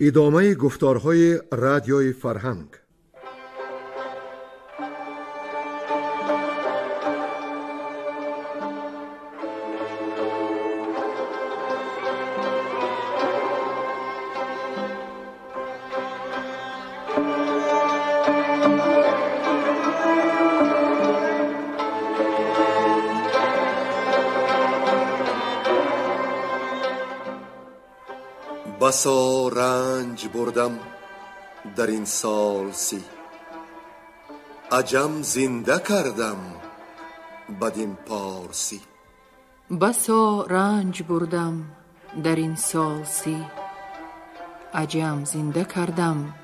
ادامه گفتارهای رادیوی فرهنگ. بسا رنج بردم در این سال سی، عجم زنده کردم بدین پارسی. بسا رنج بردم در این سال سی، عجم زنده کردم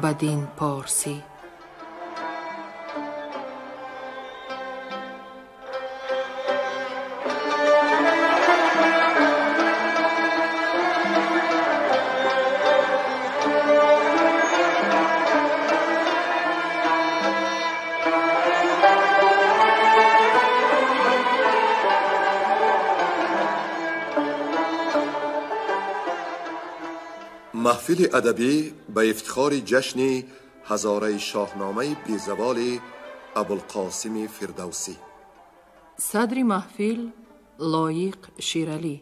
بدین پارسی. محفل ادبی به افتخار جشن هزاره شاهنامه بیزوال ابوالقاسم فردوسی. صدر محفل لایق شیرالی.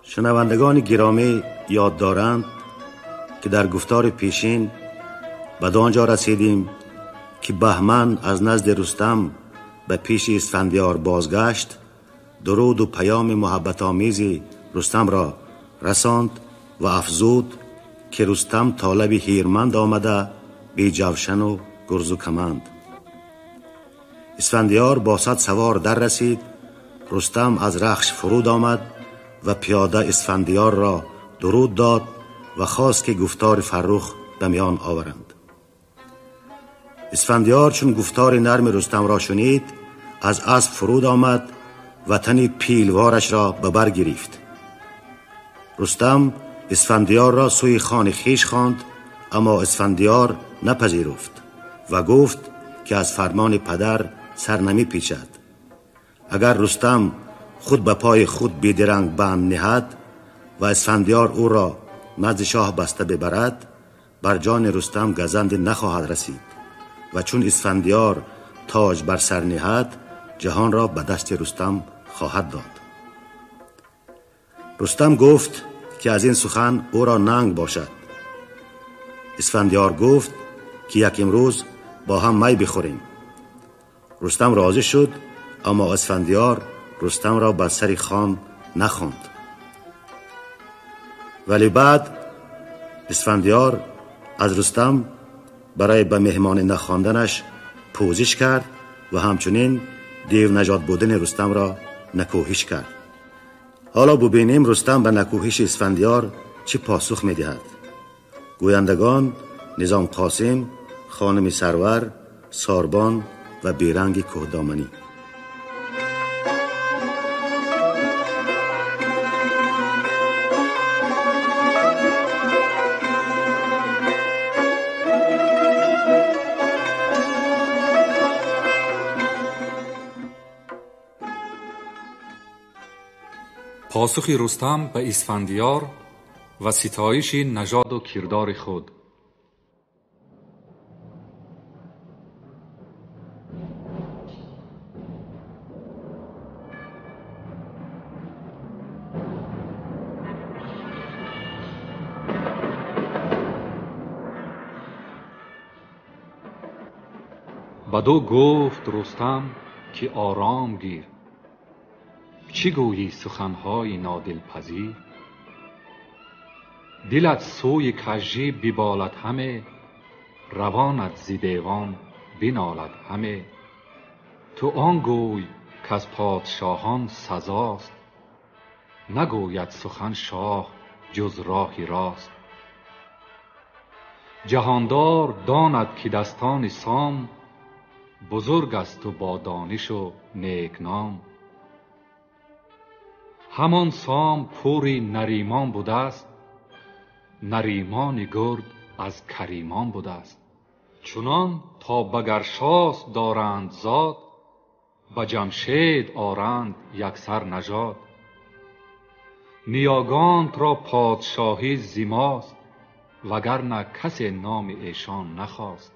شنوندگان گرامی یاد دارند که در گفتار پیشین به آنجا رسیدیم که بهمن از نزد رستم به پیش اسفندیار بازگشت، درود و پیام محبت آمیزی رستم را رساند و افزود که رستم طالب هیرمند آمده بی جوشن و گرز و کمند. اسفندیار با صد سوار در رسید. رستم از رخش فرود آمد و پیاده اسفندیار را درود داد و خواست که گفتار فرخ به میان آورند. اسفندیار چون گفتار نرم رستم را شنید، از اسب فرود آمد و تن پیلوارش را به بر گرفت. رستم اسفندیار را سوی خان خویش خواند، اما اسفندیار نپذیرفت و گفت که از فرمان پدر سر نمی پیچد. اگر رستم خود به پای خود بیدرنگ بند نهد و اسفندیار او را نزد شاه بسته ببرد، بر جان رستم گزند نخواهد رسید و چون اسفندیار تاج بر سر نهد، جهان را به دست رستم خواهد داد. رستم گفت که از این سخن او را ننگ باشد. اسفندیار گفت که یک امروز با هم می بخوریم. رستم راضی شد، اما اسفندیار رستم را بر سر خان نخواند. ولی بعد اسفندیار از رستم برای به مهمان نخواندنش پوزش کرد و همچنین دیو نژاد بودن رستم را نکوهش کرد. حالا ببینیم رستم به نکوهش اسفندیار چه پاسخ می دهد. گویندگان نظام قاسم، خانم سرور، ساربان و بیرنگ کهدامنی. پاسخ رستم به اسفندیار و ستایش نژاد و کردار خود. بدو گفت رستم که آرام گیر، چی گویی سخنهای نادلپذیر؟ دلت سوی کژی ببالد همه، روانت ز دیوان بنالد همه. تو آن گوی کز پادشاهان سزاست، نگوید سخن شاه جز راهی راست. جهاندار داند که دستان سام، بزرگ است و با دانش و نیک نام. همان سام پوری نریمان بوده است، نریمان گرد از کریمان بوده است. چنان تا بگرشاس دارند زاد، به جمشید آرند یکسر نژاد. نیاگانت را پادشاهی زیماست، وگرنه کسی نام ایشان نخواست.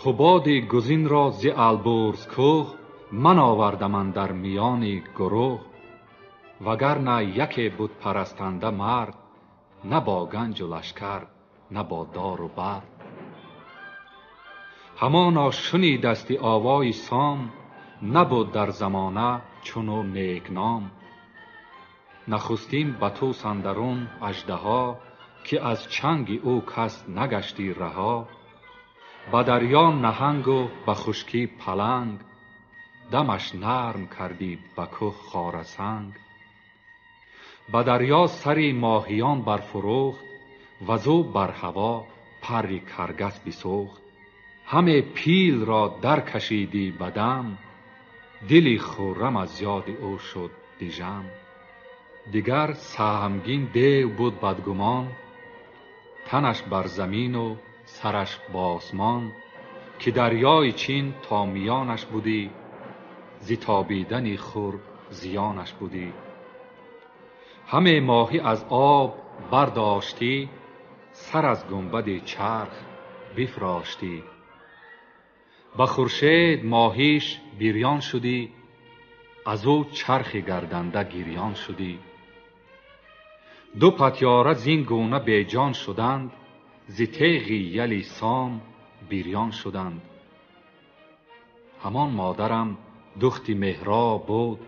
قباد گزین را ز البرز کوه، من آوردم در میان گروه. وگرنه یکی بود پرستنده مرد، نه با گنج و لشکر نه با دار و برد. همانا شنیدستی آوای سام، نبود در زمانه چونو نیک نام. نخستین بطوس اندرون اژدها، که از چنگ او کس نگشتی رها. به دریا نهنگ و به خشکی پلنگ، دمش نرم کردی به کوه خاره سنگ. به دریا سری ماهیان برفروخت، وزو بر هوا پری کرگس بسوخت. همه پیل را در کشیدی بدم، دلی خرم از یاد او شد دیژم. دیگر سهمگین دیو بود بدگمان، تنش بر زمین و سرش باسمان. که دریای چین تا میانش بودی، زی تابیدنی خور زیانش بودی. همه ماهی از آب برداشتی، سر از گنبد چرخ بفراشتی. به خورشید ماهیش بیریان شدی، از او چرخ گردنده گریان شدی. دو پتیاره زین گونه بی جان شدند، ز تیغ یلی سام بیریان شدند. همان مادرم دخت مهراب بود،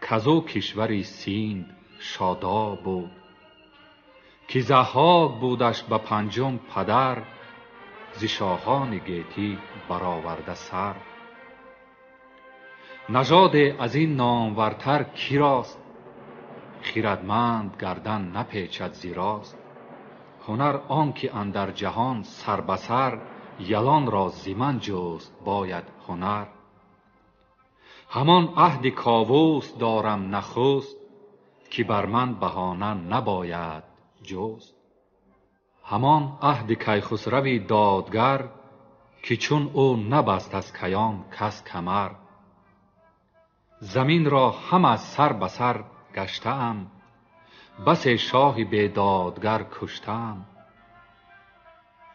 کزو کشوری سیند شاداب بود. که ضحاک بودش به پنجم پدر، ز شاهان گیتی برآورده سر. نژاد از این نامورتر کی راست، خردمند گردن نپیچد ز راست. هنر آنکه اندر جهان سر به سر، یلان را ز من جست باید هنر. همان عهد کاووس دارم نخست، که بر من بهانه نباید جست. همان عهد کیخسروی دادگر، که چون او نبست از کیان کس کمر. زمین را هم از سر به سر گشتم، بس شاه بی دادگر کشتم.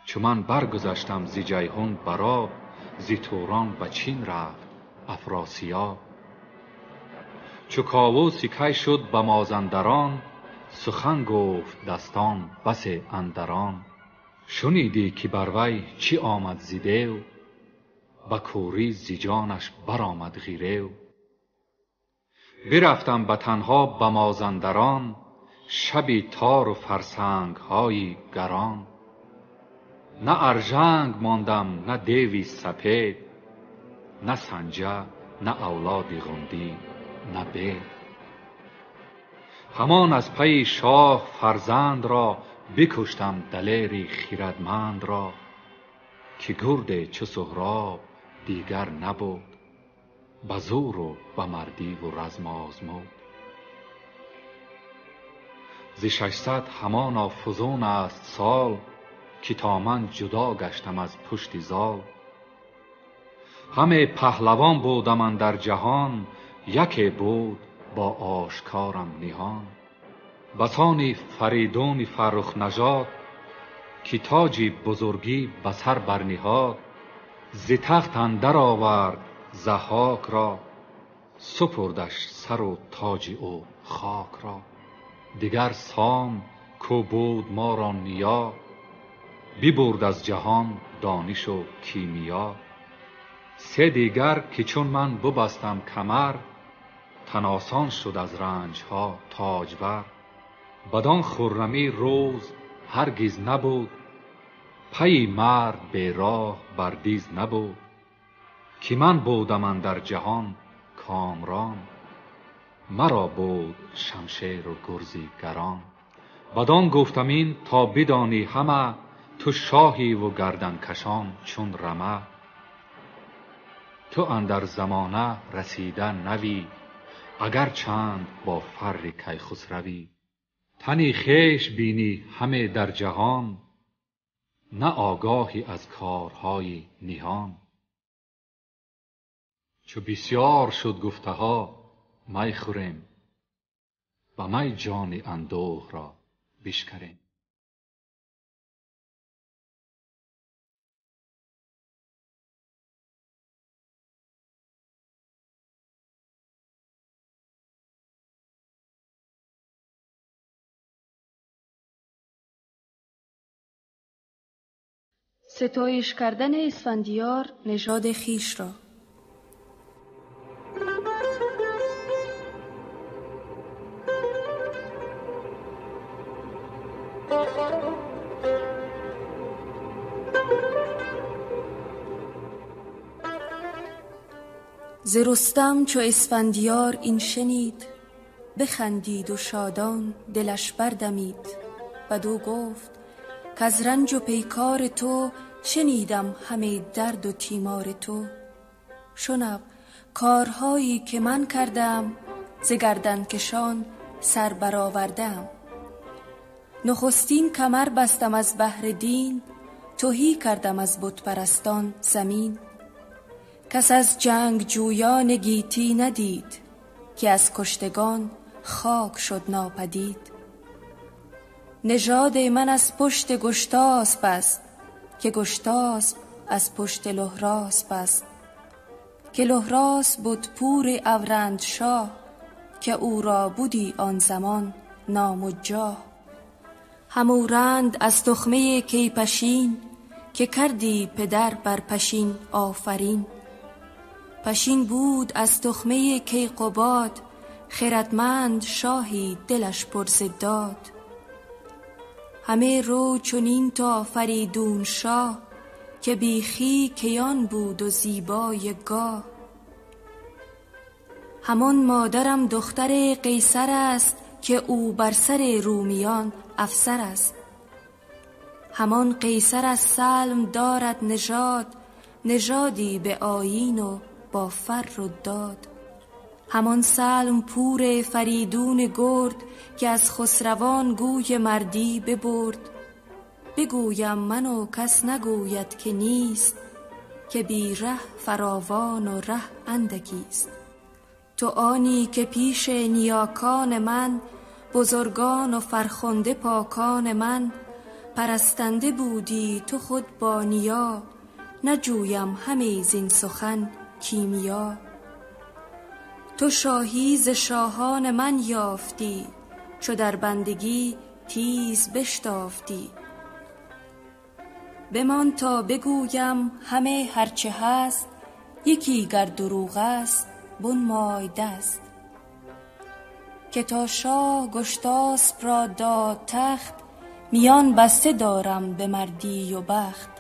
چو من برگذشتم ز جیحون برآب، ز توران به چین رفت افراسیاب. چو کاووس کی شد به مازندران، سخن گفت دستان بس اندران. شنیدی که بر وی چی آمد ز دیو، به کوری ز جانش برآمد غریو. برفتم به تنها به مازندران، شبی تار و فرسنگ های گران. نه ارژنگ ماندم نه دیوی سپید، نه سنجه نه اولاد غندی نه بید. همان از پی شاه فرزند را، بکشتم دلیر خردمند را. که گرد چو سهراب دیگر نبود، به زور و به مردی و رزم آزمود. ز 600 همانا فزون است سال، که تا من جدا گشتم از پشت زال. همه پهلوان بودم اندر جهان، یکی بود با آشکارم نهان. بسانی فریدون فرخ نژاد، که تاج بزرگی به سر برنهاد. ز تخت اندر آورد ضحاک را، سپردش سر و تاج او خاک را. دیگر سام کو بود ما را نیا، ببرد از جهان دانش و کیمیا. سه دیگر که چون من ببستم کمر، تن آسان شد از رنج ها تاجور. بدان خرمی روز هرگز نبود، پی مرد بی راه بردیز نبود. که من بودم اندر جهان کامران، مرا بود شمشیر و گرزی گران. بدان گفتم این تا بدانی همه، تو شاهی و گردن کشان چون رمه. تو اندر زمانه رسیده نوی، اگر چند با فر کیخسروی. تنی خویش بینی همه در جهان، نه آگاهی از کارهای نهان. چو بسیار شد گفته ها می خوریم، و می جان اندوه را بشکریم. ستایش کردن اسفندیار نژاد خویش را. ز رستم چو اسفندیار این شنید، بخندید و شادان دلش بردمید. بدو گفت کز رنج و پیکار تو، شنیدم همه درد و تیمار تو. شنو کارهایی که من کردم، ز گردن کشان سر برآوردم. نخستین کمر بستم از بهر دین، تهی کردم از بت پرستان زمین. کس از جنگ جویان گیتی ندید، که از کشتگان خاک شد ناپدید. نژاد من از پشت گشتاسپ است، که گشتاسپ از پشت لهراسپ است. که لهراسپ بود پور اورندشاه، که او را بودی آن زمان نام و جاه. همورند از تخمه کیپشین، که کردی پدر بر پشین آفرین. پشین بود از تخمه کیقباد، خردمند شاهی دلش پر ز داد. همه رو چنین تا فریدون شاه، که بیخی کیان بود و زیبای گاه. همان مادرم دختر قیصر است، که او بر سر رومیان افسر است. همان قیصر از سلم دارد نژاد، نژادی به آیین و با فر و داد. همان سلم پور فریدون گرد، که از خسروان گوی مردی ببرد. بگویم من و کس نگوید که نیست، که بی ره فراوان و ره اندکیست. تو آنی که پیش نیاکان من، بزرگان و فرخنده پاکان من، پرستنده بودی تو خود با نیا. نجویم همه زین سخن کیمیا. تو شاهی ز شاهان من یافتی، چو در بندگی تیز بشتافتی. بمان تا بگویم همه هرچه هست، یکی گر دروغ است بنمای دست. که تا شاه گشتاسپ را داد تخت، میان بسته دارم به مردی و بخت.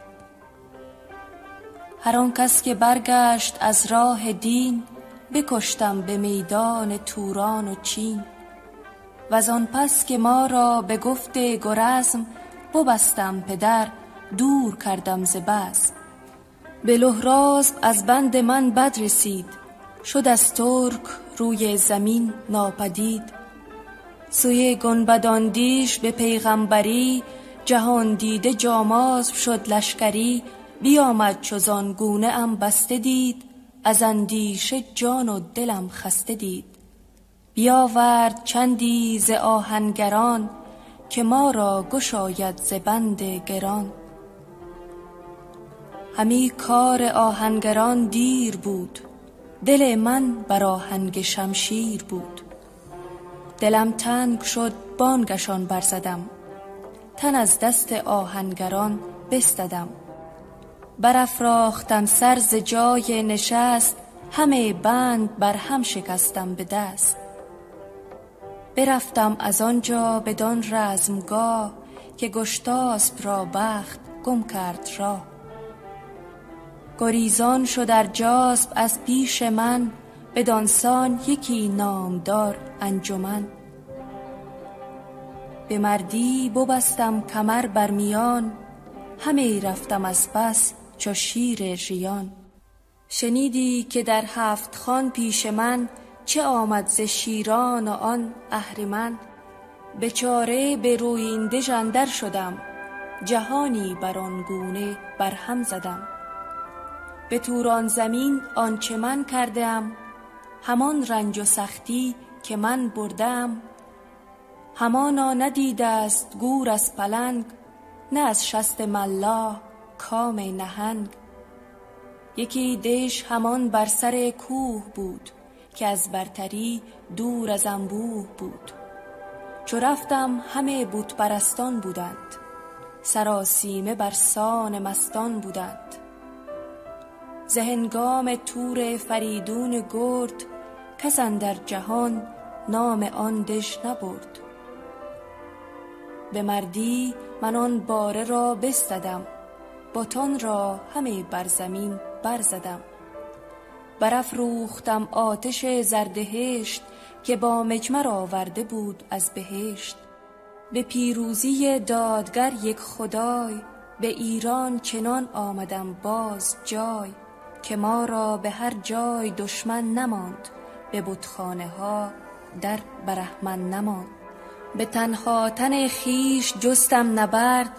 هر آن کس که برگشت از راه دین، بکشتم به میدان توران و چین. وز آن پس که ما را به گفت گرزم، ببستم پدر دور کردم ز بزم. به لهراسپ از بند من بد رسید، شد از ترک روی زمین ناپدید. سوی گنبداندیش به پیغمبری، جهان دیده جاماسپ شد لشکری. بیامد چو زان گونه ام بسته دید، از اندیشه جان و دلم خسته دید. بیاورد چندی ز آهنگران، که ما را گشاید ز بند گران. همی کار آهنگران دیر بود، دل من بر آهنگ شمشیر بود. دلم تنگ شد بانگشان برزدم، تن از دست آهنگران بستدم. برافراختم سر ز جای نشست، همه بند بر هم شکستم به دست. برفتم از آنجا بدان رزمگاه، که گشتاسپ را بخت گم کرد راه. گریزان شد ارجاسپ از پیش من، بدانسان یکی نامدار انجمن. به مردی ببستم کمر بر میان، همی رفتم از پس چو شیر ژیان. شنیدی که در هفت خوان پیش من، چه آمد ز شیران و آن اهرمن. به چاره به رویینده ژندر شدم، جهانی بر آن گونه برهم زدم. به توران زمین آنچه من کردم، همان رنج و سختی که من بردم. همانا ندیده است گور از پلنگ، نه از شست ملاح کام نهنگ. یکی دژ همان بر سر کوه بود، که از برتری دور از انبوه بود. چو رفتم همه بت پرستان بودند، سراسیمه بر سان مستان بودند. ز هنگام تور فریدون گرد، کس اندر جهان نام آن دژ نبرد. به مردی من آن باره را بستدم، بتان را همه بر زمین برزدم. برافروختم آتش زردهشت، که با مجمر آورده بود از بهشت. به پیروزی دادگر یک خدای، به ایران چنان آمدم باز جای. که ما را به هر جای دشمن نماند، به بتخانه ها در برهمن نماند. به تنها تن خیش جستم نبرد،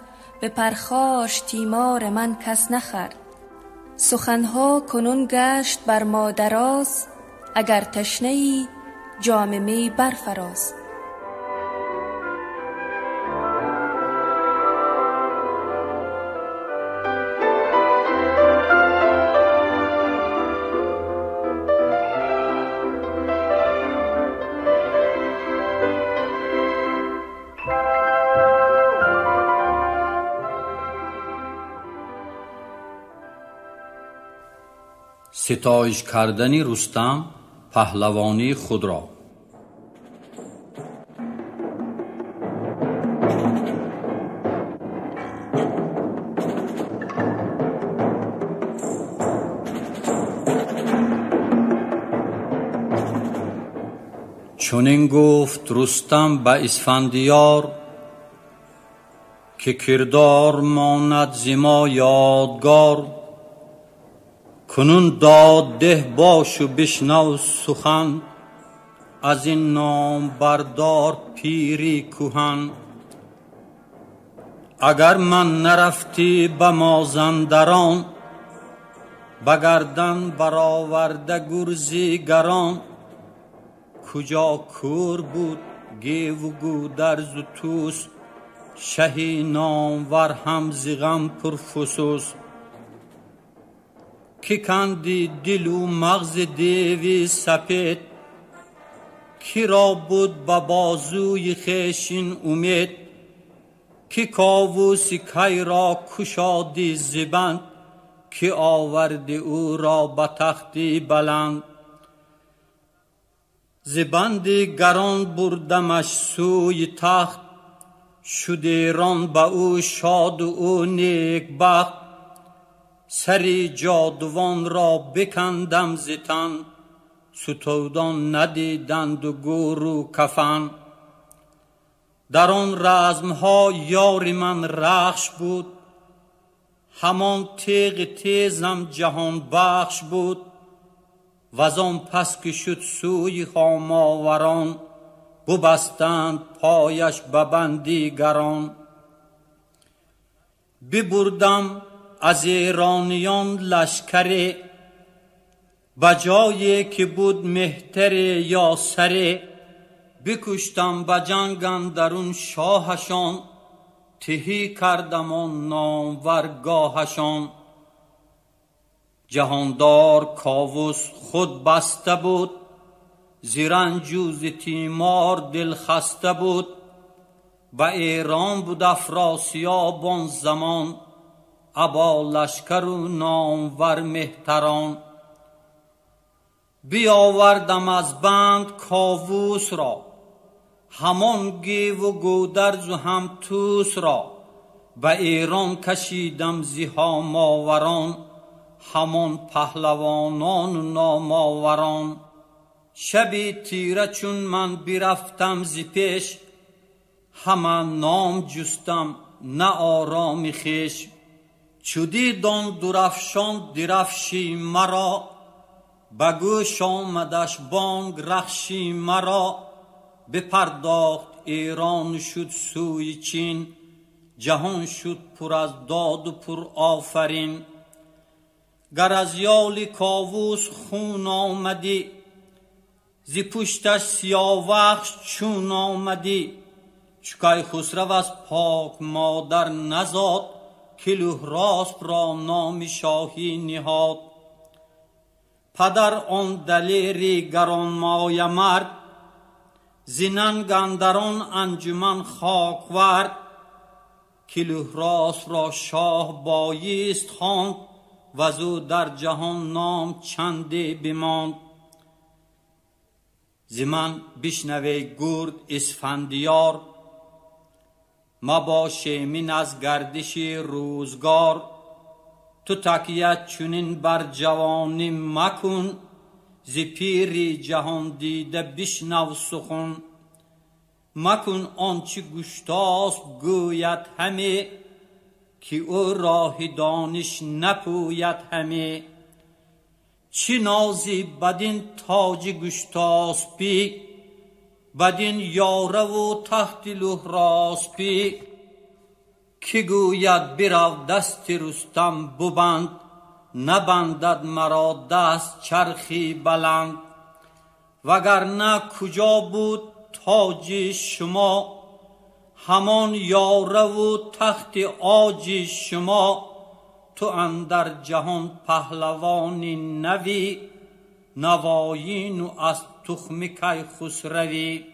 به پرخاش تیمار من کس نخورد. سخنها کنون گشت بر ما دراز، اگر تشنه ای جام می برفراز. ستایش کردن رستم پهلوانی خود را. چنین گفت رستم به اسفندیار، که کردار ماند ز ما یادگار. کنون داد ده باش و بشنو سخن، از این نام بردار پیری کهن. اگر من نرفتی به مازندران، به گردن برآورده گرزی گران. کجا کور بود گیو و گودرز و توس، شهی نامور هم ز غم پرفسوس. که کندی دل و مغز دیوی سپید، کی را بود به بازوی خویشین امید. که کاووس کی را کشادی زبند، که آورد او را به تختی بلند. زبندی گران بردمش سوی تخت، شد ایران به او شاد و او نیک بخت. سری جادوان را بکندم ز تن، ستودان ندیدند و گور و کفن. در آن رزمها یار من رخش بود، همان تیغ تیزم جهان بخش بود. وز آن پس که شد سوی هاماوران، ببستند پایش به بندی گران. ببردم از ایرانیان لشکری، به جایی که بود مهتری یا سری. بکشتم به جنگ اندرون شاهشان، تهی کردم آن نامور گاهشان. جهاندار کاووس خود بسته بود، ز رنج و ز تیمار دل خسته بود. به ایران بود افراسیاب آن زمان، ابا لشکر و نامور مهتران. بیاوردم از بند کاووس را، همان گیو و گودرز و هم توس را. به ایران کشیدم ز هاماوران، همان پهلوانان و ناماوران. شبی تیره چون من برفتم ز پیش، همان نام جستم نه آرامی خویش. چو دیدم درفشان درفشی مرا، به گوش آمدش بانگ رخشی مرا، بپرداخت ایران شد سوی چین. جهان شد پر از داد و پر آفرین. گر از یال کاووس خون آمدی، زی پشتش سیاوخش چون آمدی. چو خسرو از پاک مادر نزاد، کلوهراسپ را نام شاهی نهاد. پدر آن دلیری گرانمایه مرد، زی ننگ اندران انجمن خاک ورد. کلوهراسپ را شاه بایست خواند، وزو در جهان نام چندی بماند. ز من بشنوی گرد اسفندیار، مباش ایمن از گردش روزگار. تو تکیه چنین بر جوانی مکن، ز پیری جهان دیده بشنو سخن. مکن آنچه گشتاسپ گوید همه، که او راه دانش نپوید همه. چی نازی بدین تاج گشتاسپی، بدین یاره و تخت لهراسپی. که گوید برو دست رستم ببند، نبندد مرا دست چرخی بلند. وگرنه کجا بود تاج شما، همان یاره و تخت عاج شما. تو اندر جهان پهلوانی نوی، نوایین و از تخم کیخسروی.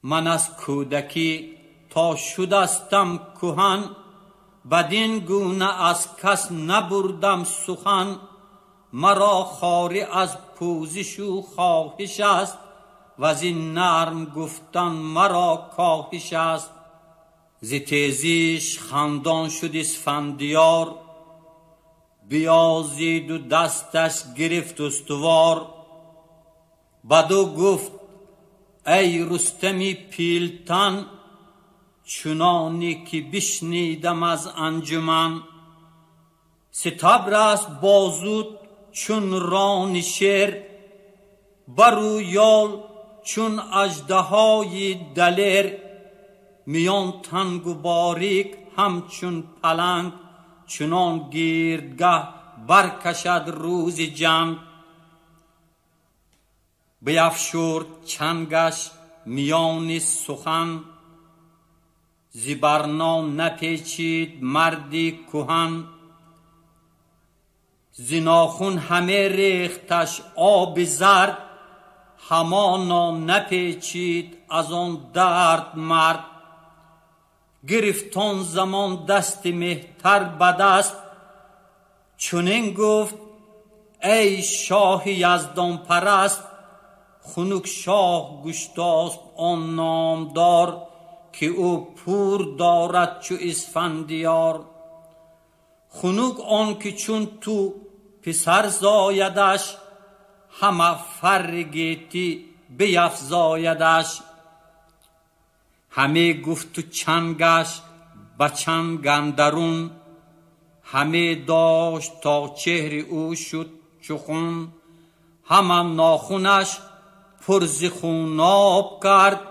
من از کودکی تا شدستم کهن، بدین گونه از کس نبردم سخن. مرا خاری از پوزش و خواهش است، و از این نرم گفتن مرا کاهش است. ز تیزیش خندان شد اسفندیار، بیازید و دستش گرفت استوار. بدو گفت ای رستمی پیلتن، چنانی که بشنیدم از انجمن. ستبر است بازود چون ران شیر، برو یال چون اژدهای دلیر. میان تنگ و باریک همچون پلنگ، چنان گیردگه برکشد روز جنگ. بیفشرد چنگش میان سخن، ز برنا نپیچید مردی کهن. ز ناخن همه ریختش آب زرد، همانا نپیچید از آن درد مرد. گرفتان زمان دست مهتر بدست، چنین گفت ای شاه یزدان پرست. خنک شاه گشتاسپ آن نامدار، که او پور دارد چو اسفندیار. خنک آن که چون تو پسر زایدش، همه فر گیتی بیفزایدش. همه گفت و چنگش به چنگ اندرون، همه داشت تا چهر او شد چو خون. همه ناخونش پر ز خوناب کرد،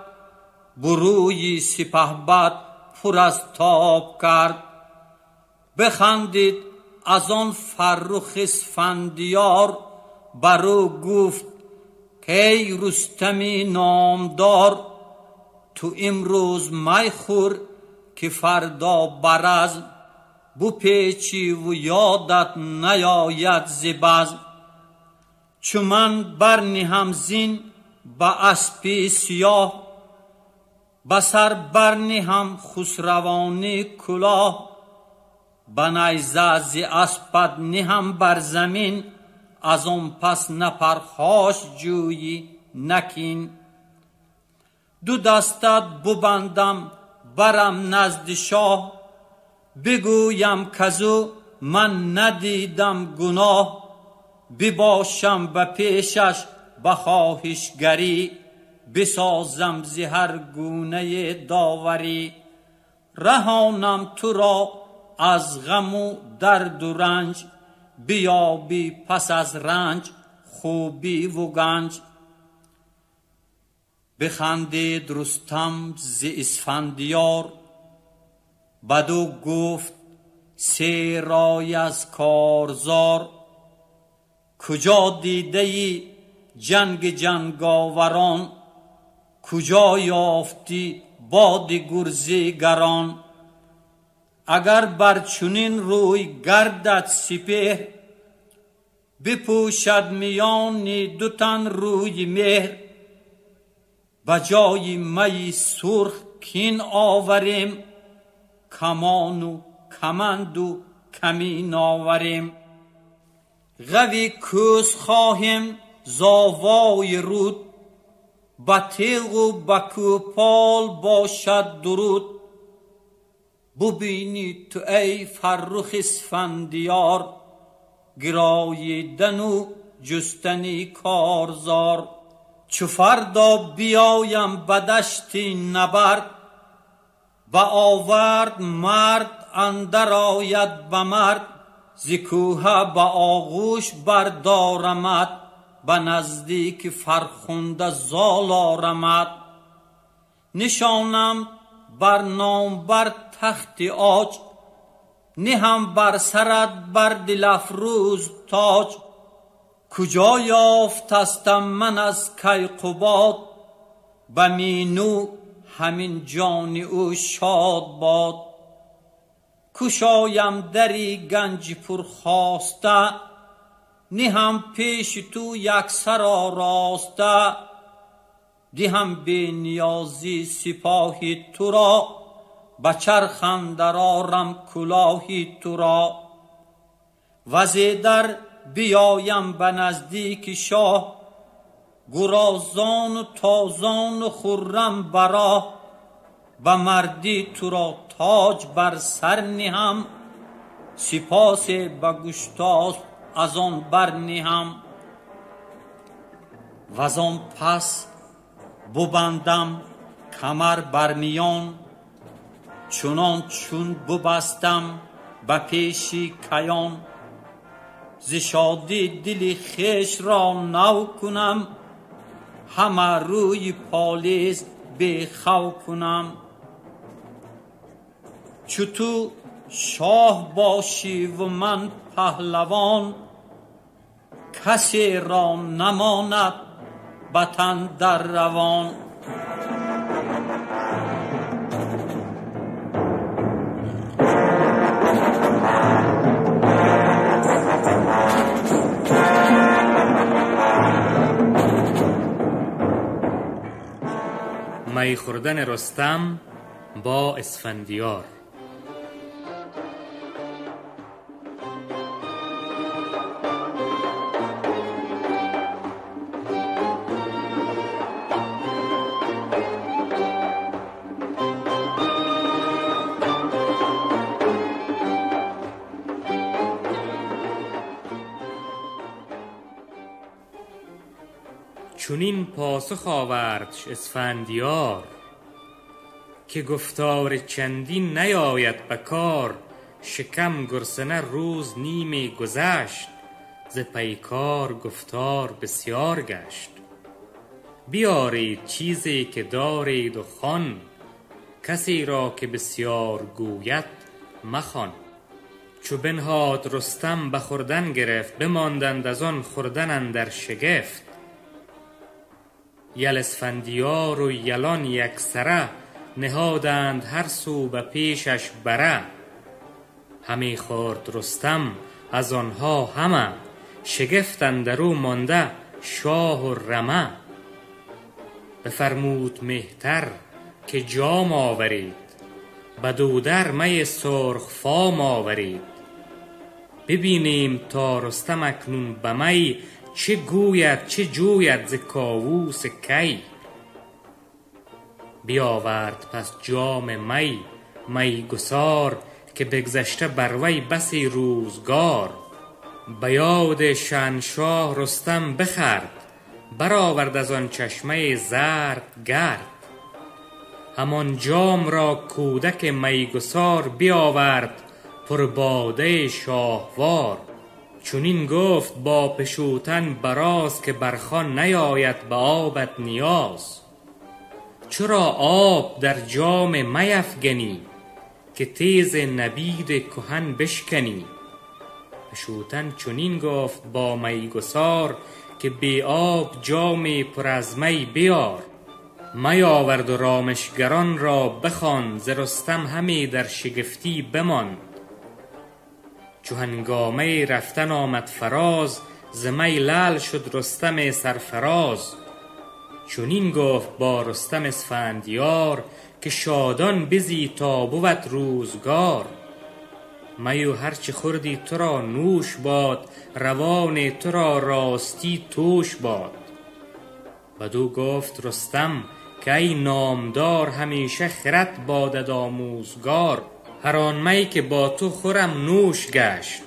بروی سپهبد پر از تاب کرد. بخندید از آن فرخ اسفندیار، برو گفت که ای رستمی نامدار. تو امروز می خور که فردا برزم، بپیچی و یادت نیاید ز بزم. چو من برنهم زین به اسپی سیاه، به سر برنهم خسروانی کلاه. به نیزه ز اسپت نهم بر زمین، از آن پس نه پرخاش جویی نکین. دو دستت ببندم برم نزد شاه، بگویم کزو من ندیدم گناه. بباشم به پیشش به خواهشگری، بسازم ز هر گونه داوری. رهانم تو را از غم و درد و رنج، بیابی پس از رنج خوبی و گنج. بخندید رستم ز اسفندیار، بدو گفت سه رای از کارزار. کجا دیده ای جنگ جنگاوران، کجا یافتی باد گرزیگران؟ اگر بر چنین روی گردد سپهر، بپوشد میان دو تن روی مهر. بجای می سرخ کین آوریم، کمان و کمند و کمین آوریم. غوی کوس خواهیم زاوای رود، با تیغ و با کوپال باشد درود. ببینی تو ای فرخ اسفندیار، گراییدن و جستنی کارزار. چو فردا بیایم به دشت نبرد، با آورد مرد اندر آید به مرد. ز کوه با آغوش بردارمد، به نزدیک فرخنده زال آرمد. نشانم بر نام بر تخت عاج، نهم بر سرت بر دل افروز تاج. کجا یافتستم من از کیقباد، به مینو همین جان او شاد باد. کشایم دری گنج پرخواسته، نهم پیش تو یک سر آراسته. دهم بی نیازی سپاهی تو را، به چرخ اندر آرم کلاهی تو را. وزیدر بیایم به نزدیک شاه، گرازان و تازان و خرم براه. به مردی تو را تاج بر سر نهم، سپاس به گشتاس از آن بر نهم. و آن پس ببندم کمر بر میان، چنان چون ببستم به پیشی کیان. ز شادی دل خویش را نو کنم، همه روی پالیز بی خو کنم. چو تو شاه باشی و من پهلوان، کسی را نماند به تن در روان. می خوردن رستم با اسفندیار. چنین پاسخ آوردش اسفندیار، که گفتار چندین نیاید به کار. شکم گرسنه روز نیمی گذشت، ز پیکار گفتار بسیار گشت. بیارید چیزی که دارید و خوان، کسی را که بسیار گوید مخوان. چو بنهاد رستم به خوردن گرفت، بماندند از آن خوردن اندر شگفت. یل اسفندیار و یلان یکسره، نهادند هر سو به پیشش بره. همی خورد رستم از آنها همه، شگفت اندرو مانده شاه و رمه. بفرمود مهتر که جام آورید، به دودر می سرخ فام آورید. ببینیم تا رستم اکنون به می، چه گوید چه جوید ز کاووس کی. بیاورد پس جام می گسار، که بگذشته بر وی بسی روزگار. به یاد شهنشاه رستم بخورد، برآورد از آن چشمه زرد گرد. همان جام را کودک میگسار، بیاورد پر باده شاهوار. چنین گفت با پشوتن براز که برخان نیاید به آبت نیاز. چرا آب در جام میفگنی که تیز نبید کهن بشکنی؟ پشوتن چنین گفت با میگسار که بی آب جام پر از می بیار. می آورد و رامشگران را بخوان، ز رستم همی در شگفتی بماند. چو هنگامه رفتن آمد فراز، ز می لعل شد رستم سرفراز. چنین گفت با رستم اسفندیار که شادان بزی تا بود روزگار. می و هرچه خوردی تو را نوش باد، روان تو را راستی توش باد. بدو گفت رستم که ای نامدار، همیشه خرد بادت آموزگار. هر آن می که با تو خورم نوش گشت،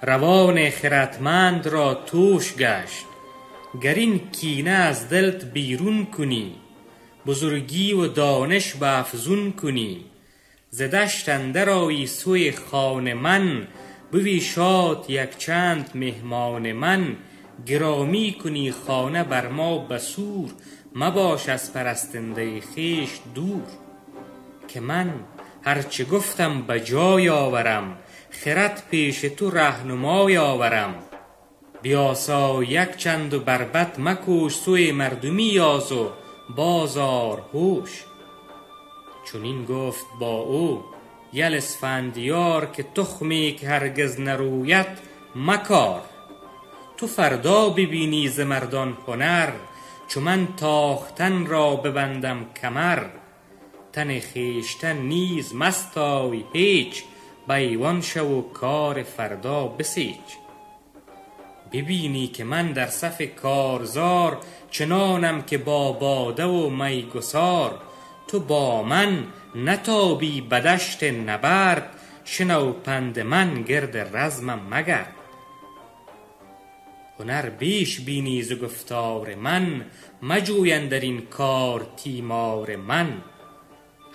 روان خردمند را توش گشت. گر این کینه از دلت بیرون کنی، بزرگی و دانش به افزون کنی. ز دشت اندر آیی سوی خان من، بوی شاد یک چند مهمان من. گرامی کنی خانه بر ما بسور، مباش از پرستنده خویش دور. که من هرچه گفتم به جای آورم، خرد پیش تو رهنمای آورم. بیاسا یک چند و بربط مکوش، سوی مردمی یاز و بازار هوش. چنین گفت با او یل اسفندیار که تخمی که هرگز نروید مکار. تو فردا ببینی ز مردان هنر، چو من تاختن را ببندم کمر. تن خویشتن نیز مستای هیچ، بیوان شو و کار فردا بسیچ. ببینی که من در صف کارزار، چنانم که با باده و میگسار. تو با من نتابی به دشت نبرد، شنو پند من گرد رزمم مگرد. هنر بیش بینی ز گفتار من، مجوی اندر این کار تیمار من.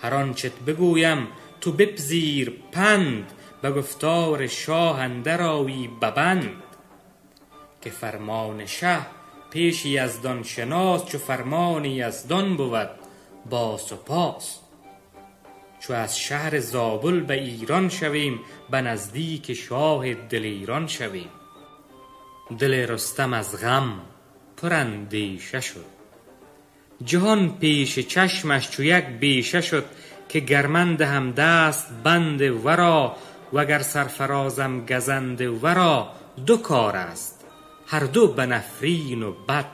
هر آنچت بگویم تو بپذیر پند، به گفتار شاه اندر آیی به بند. که فرمان شه پیش یزدان شناس، چو فرمان یزدان بود با سپاس. چو از شهر زابل به ایران شویم، به نزدیک شاه دلیران شویم. دل رستم از غم پر اندیشه شد، جهان پیش چشمش چو یک بیشه شد. که گرمن دهم دست بند ورا، وگر سرفرازم گزند ورا. دو کار است هر دو به نفرین و بد،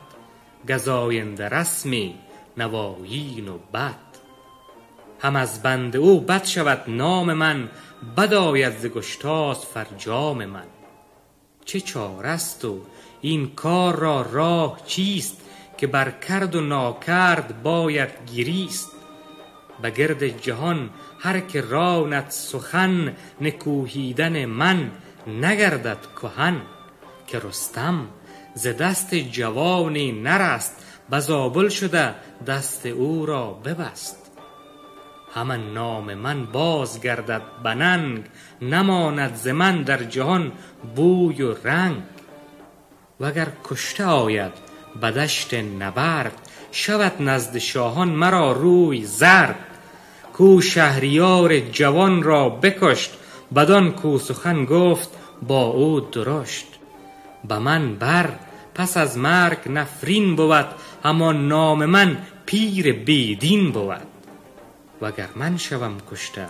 گزاینده رسمی نوایین و بد. هم از بند او بد شود نام من، بد آید ز گشتاس فرجام من. چه چاره است و این کار را راه چیست، که بر کرد و ناکرد باید گریست. به گرد جهان هر که راند سخن، نکوهیدن من نگردد کهن. که رستم ز دست جوانی نرست، به زابل شده دست او را ببست. همان نام من باز گردد به ننگ، نماند ز من در جهان بوی و رنگ. وگر کشته آید به دشت نبرد، شود نزد شاهان مرا روی زرد. کو شهریار جوان را بکشت، بدان کو سخن گفت با او درشت. به من بر پس از مرگ نفرین بود، همان نام من پیر بیدین بود. وگر من شوم کشته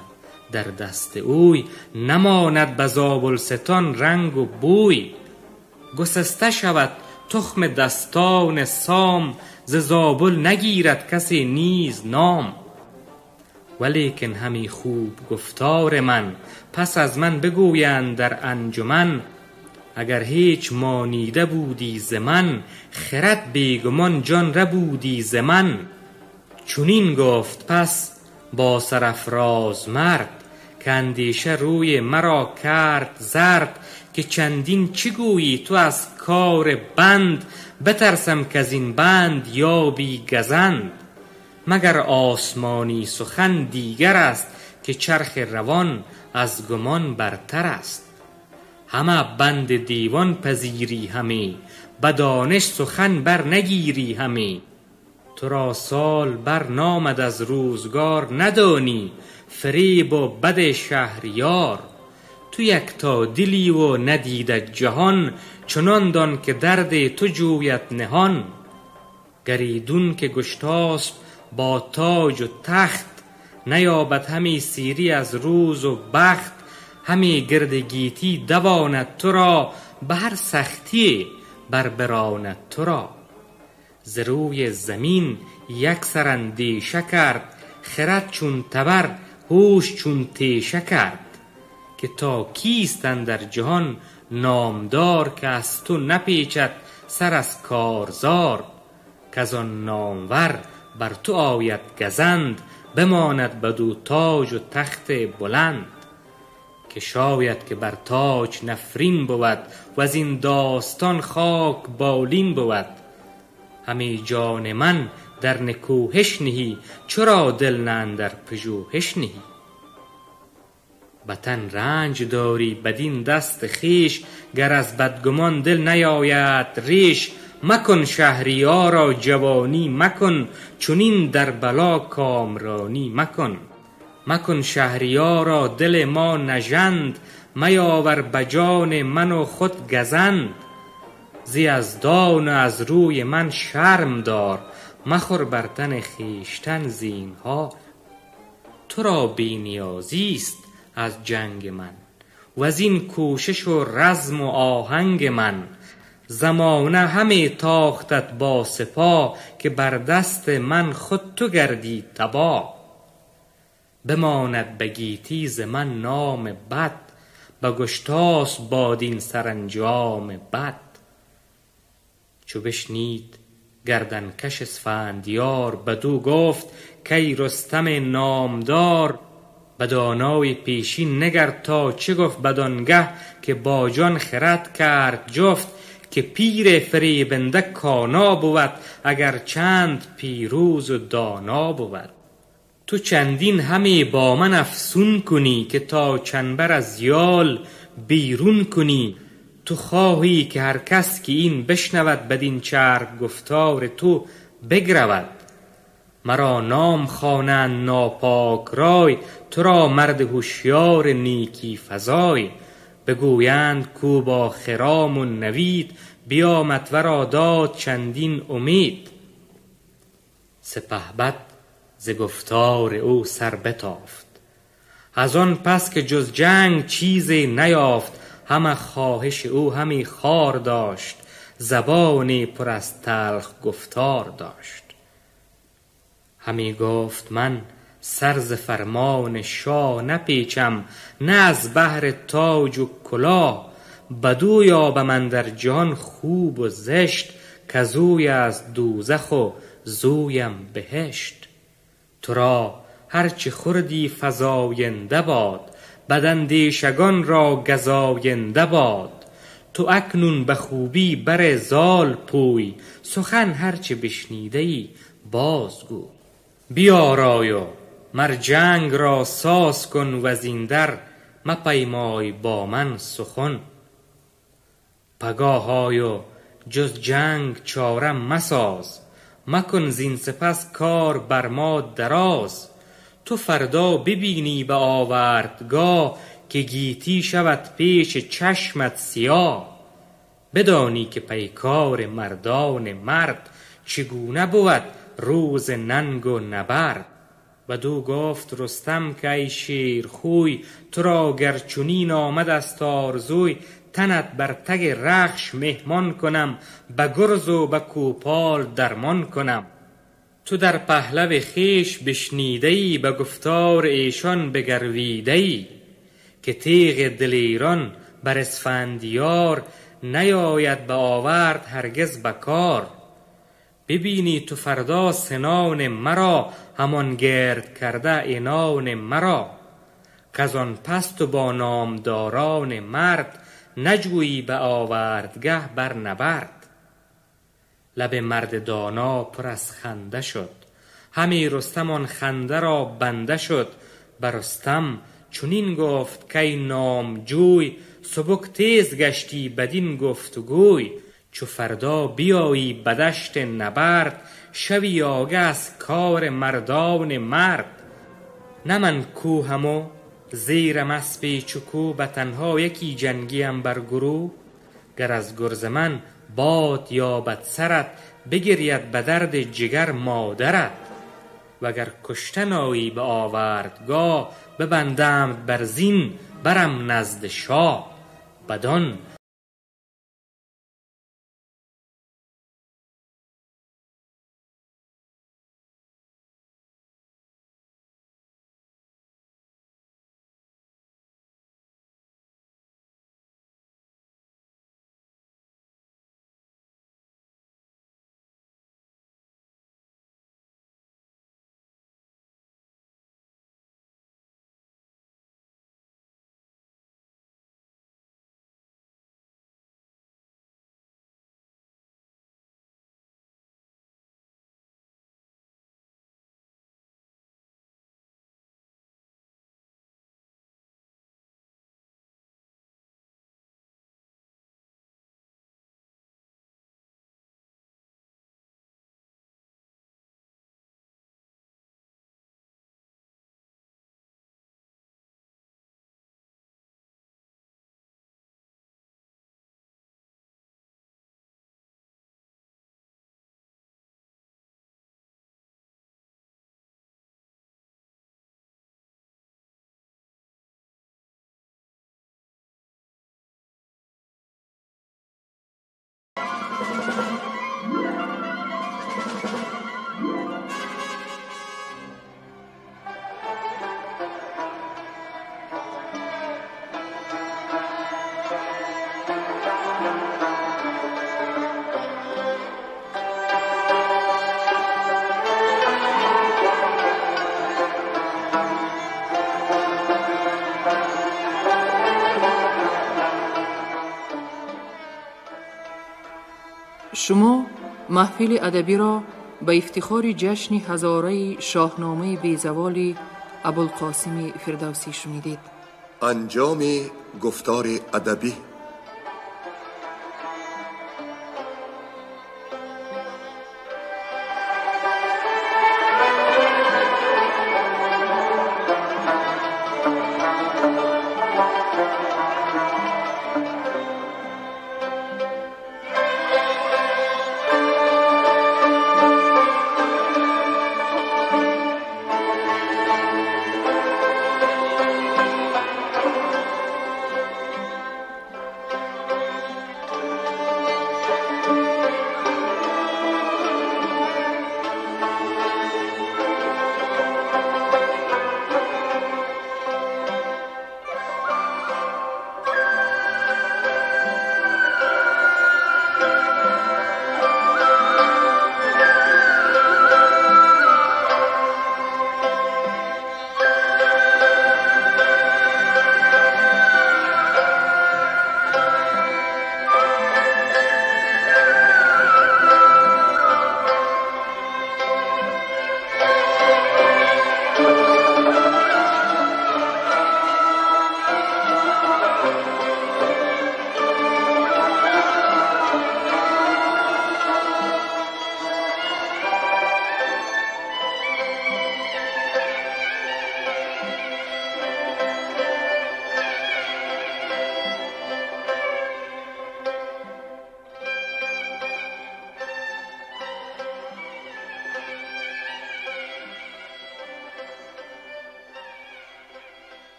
در دست اوی، نماند به زابلستان رنگ و بوی. گسسته شود تخم دستان سام، ز زابل نگیرد کسی نیز نام. ولیکن همی خوب گفتار من، پس از من بگویند در انجمن. اگر هیچ مانیده بودی ز من، خرد بیگمان جان ربودی ز من. چنین گفت پس با سرافراز مرد، که اندیشه روی مرا کرد زرد. که چندین چی گویی تو از کار بند، بترسم که از این بند یابی گزند. مگر آسمانی سخن دیگر است، که چرخ روان از گمان برتر است. همه بند دیوان پذیری همی، به دانش سخن بر نگیری همی. تو را سال بر نامد از روزگار، ندانی فریب و بد شهریار. تو یکتا دلی و ندیده جهان، چنان دان که درد تو جوید نهان. گریدون که گشتاسپ با تاج و تخت، نیابد همی سیری از روز و بخت. همی گرد گیتی دواند تو را، به هر سختی بر براند تو را. ز روی زمین یک سر اندیشه کرد، خرد چون تبر هوش چون تیشه کرد. که تا کیست اندر جهان نامدار، که از تو نپیچد سر از کارزار. که از آن نامور بر تو آید گزند، بماند بدو تاج و تخت بلند. که شاید که بر تاج نفرین بود، و از این داستان خاک بالین بود. همی جان من در نکوهش نهی، چرا دل نه اندر پژوهش نهی. بتن رنج داری بدین دست خیش، گر از بدگمان دل نیاید ریش. مکن شهریارا جوانی مکن، چنین در بلا کامرانی مکن. مکن شهریارا دل ما نژند، میاور بجان من و خود گزند. ز یزدان و از روی من شرم دار، مخور بر تن خویشتن زینهار. تو را بی نیازیست از جنگ من، و از این کوشش و رزم و آهنگ من. زمانه همی تاختت با سپاه، که بر دست من خود تو گردی تباه. بماند به گیتی ز من نام بد، به گشتاسپ بادین سرانجام بد. چو بشنید گردنکش اسفندیار، بدو گفت کای رستم نامدار. به دانای پیشین نگر تا چه گفت، بدانگه که با جان خرد کرد جفت. که پیر فریبنده کانا بود، اگر چند پیروز و دانا بود. تو چندین همی با من افسون کنی، که تا چنبر از یال بیرون کنی. تو خواهی که هر کس که این بشنود، بدین چرب گفتار تو بگرود. مرا نام خوانند ناپاک رای، تو را مرد هوشیار نیکی فزای. بگویند کو با خرام و نوید، بیامد ورا داد چندین امید. سپهبد ز گفتار او سر بتافت، از آن پس که جز جنگ چیزی نیافت. همه خواهش او همی خار داشت، زبانی پر از تلخ گفتار داشت. همی گفت من سر ز فرمان شاه نپیچم، نه از بهر تاج و کلاه. بدو یابم اندر جهان خوب و زشت، کزوی از دوزخ و زویم بهشت. تو را هرچه خوردی فزاینده باد، بداندیشگان را گزاینده باد. تو اکنون به خوبی بر زال پوی، سخن هرچه بشنیده ای بازگو. بیارای و مر جنگ را ساز کن، و زین در مپیمای با من سخن. پگاهای و جز جنگ چارم مساز، مکن زین سپس کار بر ما دراز. تو فردا ببینی به آوردگاه، که گیتی شود پیش چشمت سیاه. بدانی که پیکار مردان مرد، چگونه بود روز ننگ و نبرد. بدو گفت رستم که ای شیر خوی، تو را گر چنین آمد است آرزوی. تنت بر تگ رخش مهمان کنم، به گرز و به کوپال درمان کنم. تو در پهلو خویش بشنیده‌ای، به گفتار ایشان بگرویده‌ای. که تیغ دلیران بر اسفندیار، نیاید به آورد هرگز به کار. ببینی تو فردا سنان مرا، همان گرد کرده عنان مرا. کز آن پس تو با نامداران مرد، نجویی به آوردگه بر نبرد. لب مرد دانا پر از خنده شد، همی رستم آن خنده را بنده شد. بر رستم چنین گفت که ای نامجوی، سبک تیز گشتی بدین گفتگوی. چو فردا بیایی بدشت نبرد، شوی آگه از کار مردان مرد. نه من کوهم و زیرم اسب چکو، به تنها یکی جنگیم بر گروه. گر از گرز من باد یا بد سرت، بگرید به درد جگر مادرت. وگر کشتن آیی به آوردگاه، ببندم بر زین برم نزد شاه. بدان شما محفل ادبی را به افتخار جشن هزاره شاهنامه بیزوال ابوالقاسم فردوسی شنیدید. انجام گفتار ادبی